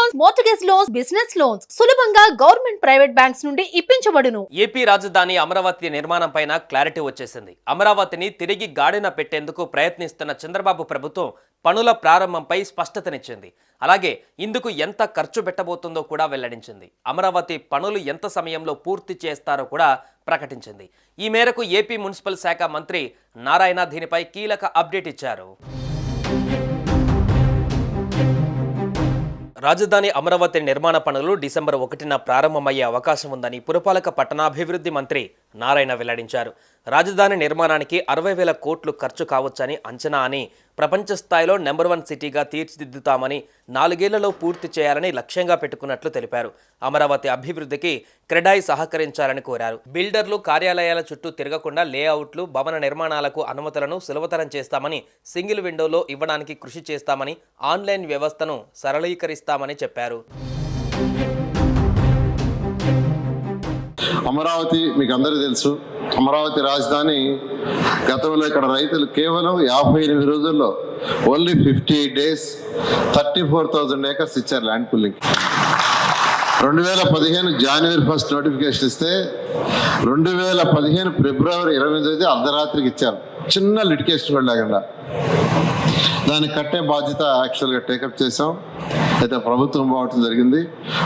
Loans, mortgage loans, business loans సులభంగా government private banks నుండి ఇప్పించబడును. AP రాజధాని అమరావతి నిర్మాణం పైన క్లారిటీ వచ్చేసింది. అమరావతిని తిరిగి గాడిన పెట్టేందుకు ప్రయత్నిస్తున్న చంద్రబాబు ప్రభుత్వం పనుల ప్రారంభంపై స్పష్టతనిచ్చింది. అలాగే ఇందుకు ఎంత ఖర్చు పెట్టబోతుందో కూడా వెల్లడించింది. అమరావతి పనులు ఎంత సమయంలో పూర్తి చేస్తారో కూడా ప్రకటించింది. ఈ మేరకు ఏపీ మున్సిపల్ శాఖ మంత్రి నారాయణ దీనిపై కీలక అప్డేట్ ఇచ్చారు. రాజధాని అమరావతి నిర్మాణ పనులు డిసెంబర్ 1న ప్రారంభమయ్యే అవకాశం ఉందని పురపాలక పట్టణాభివృద్ధి మంత్రి నారాయణ వెల్లడించారు. రాజధాని నిర్మాణానికి 60,000 కోట్లు ఖర్చు కావచ్చని అంచనా అని, ప్రపంచ స్థాయిలో నెంబర్ 1 సిటీగా తీర్చిదిద్దుతామని, 4 ఏళ్లలో పూర్తి చేయాలని లక్ష్యంగా పెట్టుకున్నట్లు తెలిపారు. అమరావతి అభివృద్ధికి క్రెడాయి సహకరించాలని కోరారు. బిల్డర్లు కార్యాలయాల చుట్టూ తిరగకుండా లేఅవుట్లు, భవన నిర్మాణాలకు అనుమతులను సులభతరం చేస్తామని, సింగిల్ విండోలో ఇవ్వడానికి కృషి చేస్తామని, ఆన్లైన్ వ్యవస్థను సరళీకరిస్తామని చెప్పారు. అమరావతి మీకు అందరికీ తెలుసు. అమరావతి రాజధాని గతంలో ఇక్కడ రైతులు కేవలం 58 రోజుల్లో ఓన్లీ 58 days 34,000 acres ఇచ్చారు ల్యాండ్ పుల్లింగ్. 2015 January 1 నోటిఫికేషన్ ఇస్తే 2015 February 28 అర్ధరాత్రికి ఇచ్చారు, చిన్న లిటికేషన్ కూడా లేకుండా. దాన్ని కట్టే బాధ్యత యాక్చువల్గా టేకప్ చేసాం. అయితే ప్రభుత్వం పోవటం జరిగింది,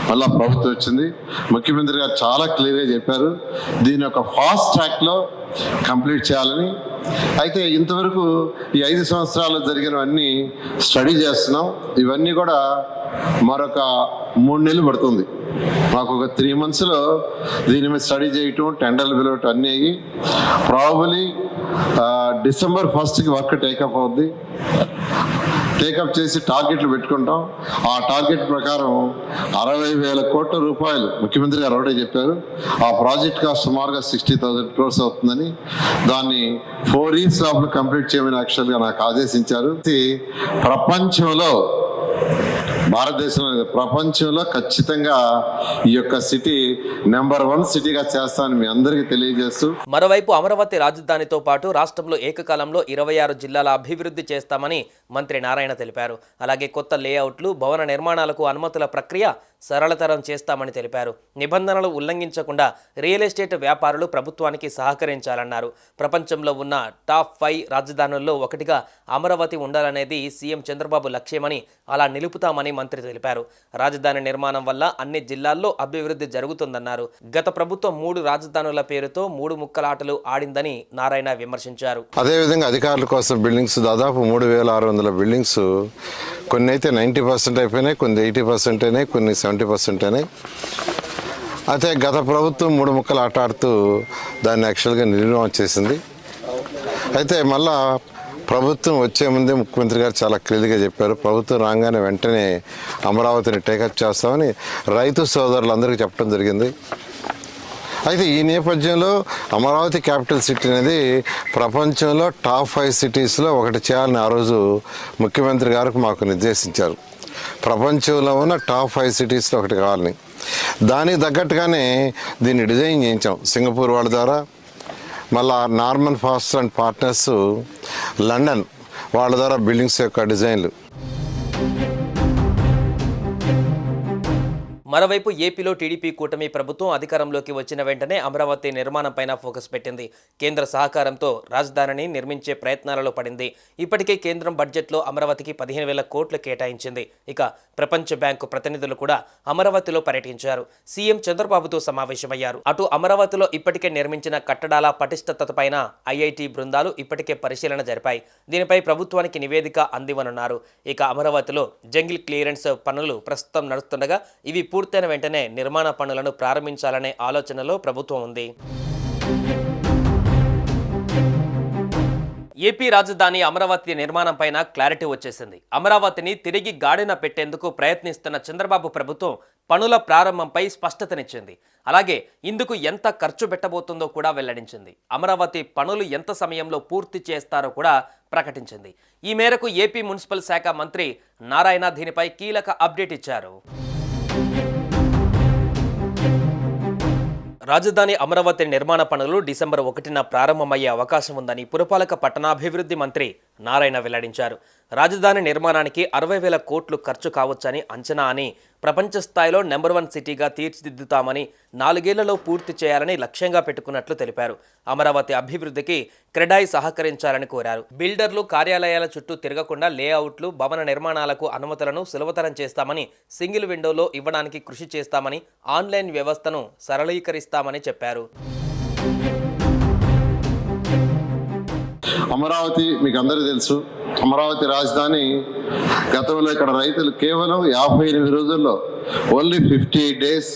మళ్ళీ ప్రభుత్వం వచ్చింది. ముఖ్యమంత్రి గారు చాలా క్లియర్గా చెప్పారు దీన్ని ఒక ఫాస్ట్ ట్రాక్లో కంప్లీట్ చేయాలని. అయితే ఇంతవరకు ఈ 5 సంవత్సరాలు జరిగినవన్నీ స్టడీ చేస్తున్నాం. ఇవన్నీ కూడా మరొక 3 నెలలు పడుతుంది. మాకు ఒక 3 monthsలో దీని మీద స్టడీ చేయటం, టెండర్లు పిలవటం అన్నీ అయ్యి ప్రాబబులీ December 1కి వర్క్ టేకప్ అవుద్ది. టేకప్ చేసి టార్గెట్లు పెట్టుకుంటాం. ఆ టార్గెట్ ప్రకారం 60,000 కోట్ల రూపాయలు ముఖ్యమంత్రి గారు ఒకటే చెప్పారు. ఆ ప్రాజెక్ట్ కాస్ట్ సుమారుగా 60,000 crores అవుతుందని, దాన్ని 4 years లోపల కంప్లీట్ చేయమని యాక్చువల్గా నాకు ఆదేశించారు. ప్రపంచంలో, భారతదేశంలో, ప్రపంచంలో ఖచ్చితంగా ఈ యొక్క సిటీ నెంబర్ 1 సిటీగా చేస్తానని మీ అందరికీ తెలియజేస్తూ, మరోవైపు అమరావతి రాజధానితో పాటు రాష్ట్రంలో ఏకకాలంలో 26 జిల్లాల అభివృద్ధి చేస్తామని మంత్రి నారాయణ తెలిపారు. అలాగే కొత్త లేఅవుట్లు, భవన నిర్మాణాలకు అనుమతుల ప్రక్రియ సరళతరం చేస్తామని తెలిపారు. నిబంధనలు ఉల్లంఘించకుండా రియల్ ఎస్టేట్ వ్యాపారులు ప్రభుత్వానికి సహకరించాలన్నారు. ప్రపంచంలో ఉన్న టాప్ 5 రాజధానుల్లో ఒకటిగా అమరావతి ఉండాలనేది సీఎం చంద్రబాబు లక్ష్యమని, అలా నిలుపుతామని మంత్రి తెలిపారు. రాజధాని నిర్మాణం వల్ల అన్ని జిల్లాల్లో అభివృద్ధి జరుగుతుందన్నారు. గత ప్రభుత్వం 3 రాజధానుల పేరుతో 3 ముక్కలాటలు ఆడిందని నారాయణ విమర్శించారు. అదేవిధంగా అధికారుల కోసం బిల్డింగ్స్ దాదాపు 3,600 బిల్డింగ్స్, కొన్ని అయితే 90% అయిపోయినాయి, కొన్ని 80% అయినాయి, కొన్ని 70% అయినాయి. అయితే గత ప్రభుత్వం 3 ముక్కలు ఆటాడుతూ దాన్ని యాక్చువల్గా నిర్మాణం చేసింది. అయితే మళ్ళా ప్రభుత్వం వచ్చే ముందే ముఖ్యమంత్రి గారు చాలా క్లియర్గా చెప్పారు, ప్రభుత్వం రాగానే వెంటనే అమరావతిని టేకప్ చేస్తామని రైతు సోదరులందరికీ చెప్పడం జరిగింది. అయితే ఈ నేపథ్యంలో అమరావతి క్యాపిటల్ సిటీ అనేది ప్రపంచంలో టాప్ 5 సిటీస్లో ఒకటి చేయాలని ఆ రోజు ముఖ్యమంత్రి గారికి మాకు నిర్దేశించారు. ప్రపంచంలో ఉన్న టాప్ 5 సిటీస్లో ఒకటి కావాలని. దానికి తగ్గట్టుగానే దీన్ని డిజైన్ చేయించాం సింగపూర్ వాళ్ళ ద్వారా. మళ్ళా Norman faster and partners London వాళ్ళ ద్వారా బిల్డింగ్స్ యొక్క డిజైన్లు. మరోవైపు ఏపీలో టీడీపీ కూటమి ప్రభుత్వం అధికారంలోకి వచ్చిన వెంటనే అమరావతి నిర్మాణంపైన ఫోకస్ పెట్టింది. కేంద్ర సహకారంతో రాజధానిని నిర్మించే ప్రయత్నాలలో పడింది. ఇప్పటికే కేంద్రం బడ్జెట్లో అమరావతికి 15,000 కోట్లు కేటాయించింది. ఇక ప్రపంచ బ్యాంకు ప్రతినిధులు కూడా అమరావతిలో పర్యటించారు. సీఎం చంద్రబాబుతో సమావేశమయ్యారు. అటు అమరావతిలో ఇప్పటికే నిర్మించిన కట్టడాల పటిష్టతపైన ఐఐటి బృందాలు ఇప్పటికే పరిశీలన జరిపాయి. దీనిపై ప్రభుత్వానికి నివేదిక అందివనున్నారు. ఇక అమరావతిలో జంగిల్ క్లియరెన్స్ పనులు ప్రస్తుతం నడుస్తుండగా ఇవి పూర్తయిన వెంటనే నిర్మాణ పనులను ప్రారంభించాలనే ఆలోచనలో ప్రభుత్వం ఉంది. ఏపీ రాజధాని అమరావతి నిర్మాణంపైన క్లారిటీ వచ్చేసింది. అమరావతిని తిరిగి గాడిన పెట్టేందుకు ప్రయత్నిస్తున్న చంద్రబాబు ప్రభుత్వం పనుల ప్రారంభంపై స్పష్టతనిచ్చింది. అలాగే ఇందుకు ఎంత ఖర్చు పెట్టబోతుందో కూడా వెల్లడించింది. అమరావతి పనులు ఎంత సమయంలో పూర్తి చేస్తారో కూడా ప్రకటించింది. ఈ మేరకు ఏపీ మున్సిపల్ శాఖ మంత్రి నారాయణ దీనిపై కీలక అప్డేట్ ఇచ్చారు. రాజధాని అమరావతి నిర్మాణ పనులు డిసెంబర్ 1న ప్రారంభమయ్యే అవకాశం ఉందని పురపాలక పట్టణాభివృద్ధి మంత్రి నారాయణ వెల్లడించారు. రాజధాని నిర్మాణానికి 60,000 కోట్లు ఖర్చు కావచ్చని అంచనా అని, ప్రపంచ స్థాయిలో నెంబర్ 1 సిటీగా తీర్చిదిద్దుతామని 4 ఏళ్లలో పూర్తి చేయాలని లక్ష్యంగా పెట్టుకున్నట్లు తెలిపారు. అమరావతి అభివృద్ధికి క్రెడాయి సహకరించాలని కోరారు. బిల్డర్లు కార్యాలయాల చుట్టూ తిరగకుండా లేఅవుట్లు, భవన నిర్మాణాలకు అనుమతులను సులభతరం చేస్తామని, సింగిల్ విండోలో ఇవ్వడానికి కృషి చేస్తామని, ఆన్లైన్ వ్యవస్థను సరళీకరిస్తామని చెప్పారు. అమరావతి మీకు అందరికీ తెలుసు. అమరావతి రాజధాని గతంలో ఇక్కడ రైతులు కేవలం 58 రోజుల్లో ఓన్లీ 58 days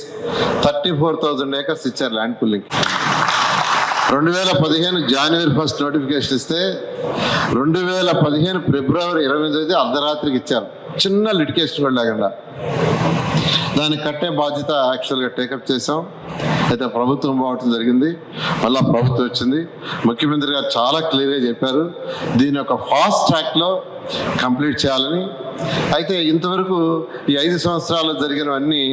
34,000 acres ఇచ్చారు ల్యాండ్ పుల్లింగ్. 2015 January 1 నోటిఫికేషన్ ఇస్తే 2015 February 28 అర్ధరాత్రికి ఇచ్చారు, చిన్న లిటికేషన్ కూడా లేకుండా. దాన్ని కట్టే బాధ్యత యాక్చువల్గా టేకప్ చేసాం. అయితే ప్రభుత్వం పోవటం జరిగింది, మళ్ళీ ప్రభుత్వం వచ్చింది. ముఖ్యమంత్రి గారు చాలా క్లియర్గా చెప్పారు దీన్ని ఒక ఫాస్ట్ ట్రాక్లో కంప్లీట్ చేయాలని. అయితే ఇంతవరకు ఈ 5 సంవత్సరాలు జరిగినవన్నీ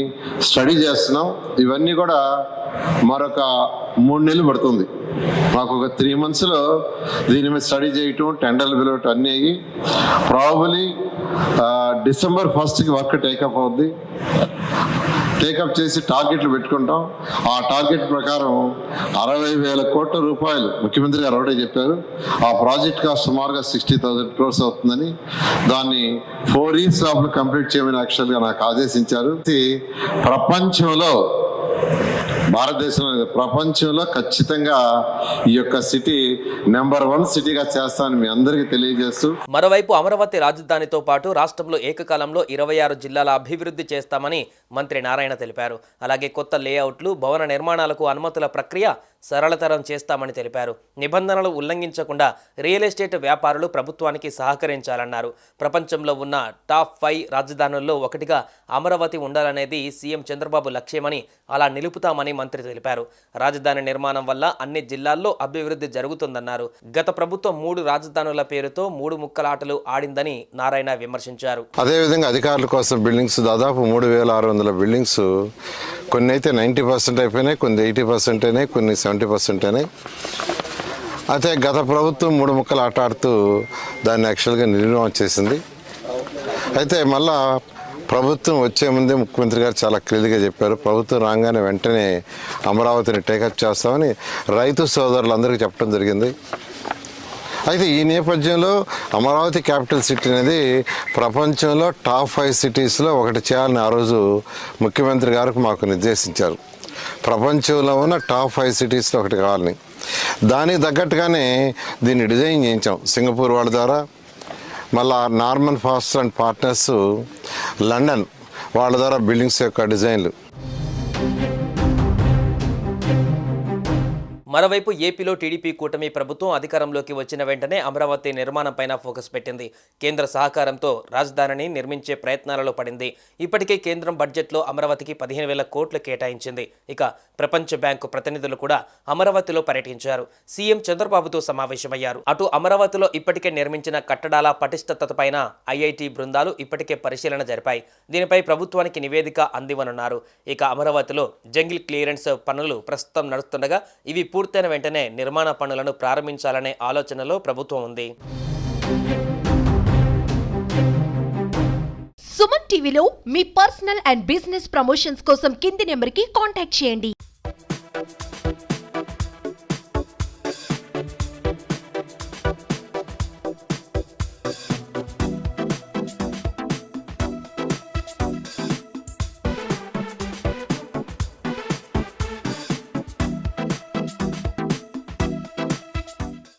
స్టడీ చేస్తున్నాం. ఇవన్నీ కూడా మరొక 3 నెలలు పడుతుంది. మాకు ఒక 3 monthsలో దీని మీద స్టడీ చేయటం, టెండర్లు పిలవటం అన్నీ అయ్యి probably December 1st work take up అవుద్ది. టేకప్ చేసి టార్గెట్లు పెట్టుకుంటాం. ఆ టార్గెట్ ప్రకారం 60,000 కోట్ల రూపాయలు ముఖ్యమంత్రి గారు ఒకటే చెప్పారు. ఆ ప్రాజెక్ట్ కాస్ట్ సుమారుగా 60,000 crores అవుతుందని, దాన్ని 4 years లోపల కంప్లీట్ చేయమని యాక్చువల్గా నాకు ఆదేశించారు. ప్రపంచంలో, భారతదేశంలో ప్రపంచంలో ఖచ్చితంగా ఈ యొక్క సిటీ నెంబర్ 1 సిటీగా చేస్తానని మీ అందరికీ తెలియజేస్తూ, మరోవైపు అమరావతి రాజధానితో పాటు రాష్ట్రంలో ఏకకాలంలో 26 జిల్లాల అభివృద్ధి చేస్తామని మంత్రి నారాయణ తెలిపారు. అలాగే కొత్త లేఅవుట్లు, భవన నిర్మాణాలకు అనుమతుల ప్రక్రియ సరళతరం చేస్తామని తెలిపారు. నిబంధనలు ఉల్లంఘించకుండా రియల్ ఎస్టేట్ వ్యాపారులు ప్రభుత్వానికి సహకరించాలన్నారు. ప్రపంచంలో ఉన్న టాప్ 5 రాజధానుల్లో ఒకటిగా అమరావతి ఉండాలనేది సీఎం చంద్రబాబు లక్ష్యమని, అలా నిలుపుతామని మంత్రి తెలిపారు. రాజధాని నిర్మాణం వల్ల అన్ని జిల్లాల్లో అభివృద్ధి జరుగుతుందన్నారు. గత ప్రభుత్వం 3 రాజధానుల పేరుతో 3 ముక్కలాటలు ఆడిందని నారాయణ విమర్శించారు. అదేవిధంగా అధికారుల కోసం బిల్డింగ్స్ దాదాపు 3,600 బిల్డింగ్స్, కొన్ని అయితే 90% అయిపోయినాయి, కొన్ని 80% అయినాయి, కొన్ని 70% అయినాయి. అయితే గత ప్రభుత్వం 3 ముక్కలు ఆటాడుతూ దాన్ని యాక్చువల్గా నిర్మాణం చేసింది. అయితే మళ్ళా ప్రభుత్వం వచ్చే ముందే ముఖ్యమంత్రి గారు చాలా క్లియర్గా చెప్పారు, ప్రభుత్వం రాగానే వెంటనే అమరావతిని టేకప్ చేస్తామని రైతు సోదరులందరికీ చెప్పడం జరిగింది. అయితే ఈ నేపథ్యంలో అమరావతి క్యాపిటల్ సిటీ అనేది ప్రపంచంలో టాప్ 5 సిటీస్లో ఒకటి చేయాలని ఆ రోజు ముఖ్యమంత్రి గారికి మాకు నిర్దేశించారు. ప్రపంచంలో ఉన్న టాప్ 5 సిటీస్లో ఒకటి కావాలని. దానికి తగ్గట్టుగానే దీన్ని డిజైన్ చేయించాం సింగపూర్ వాళ్ళ ద్వారా. మళ్ళా Norman faster and partners London వాళ్ళ ద్వారా బిల్డింగ్స్ యొక్క డిజైన్లు. మరోవైపు ఏపీలో టీడీపీ కూటమి ప్రభుత్వం అధికారంలోకి వచ్చిన వెంటనే అమరావతి నిర్మాణంపైన ఫోకస్ పెట్టింది. కేంద్ర సహకారంతో రాజధానిని నిర్మించే ప్రయత్నాలలో పడింది. ఇప్పటికే కేంద్రం బడ్జెట్లో అమరావతికి 15,000 కోట్లు కేటాయించింది. ఇక ప్రపంచ బ్యాంకు ప్రతినిధులు కూడా అమరావతిలో పర్యటించారు. సీఎం చంద్రబాబుతో సమావేశమయ్యారు. అటు అమరావతిలో ఇప్పటికే నిర్మించిన కట్టడాల పటిష్టతపైన ఐఐటీ బృందాలు ఇప్పటికే పరిశీలన జరిపాయి. దీనిపై ప్రభుత్వానికి నివేదిక అందివనున్నారు. ఇక అమరావతిలో జంగిల్ క్లియరెన్స్ పనులు ప్రస్తుతం నడుస్తుండగా ఇవి పూర్తయిన వెంటనే నిర్మాణ పనులను ప్రారంభించాలనే ఆలోచనలో ప్రభుత్వం ఉంది. సుమన్ టీవీలో మీ పర్సనల్ అండ్ బిజినెస్ ప్రమోషన్స్ కోసం కింది నెంబర్కి కాంటాక్ట్ చేయండి.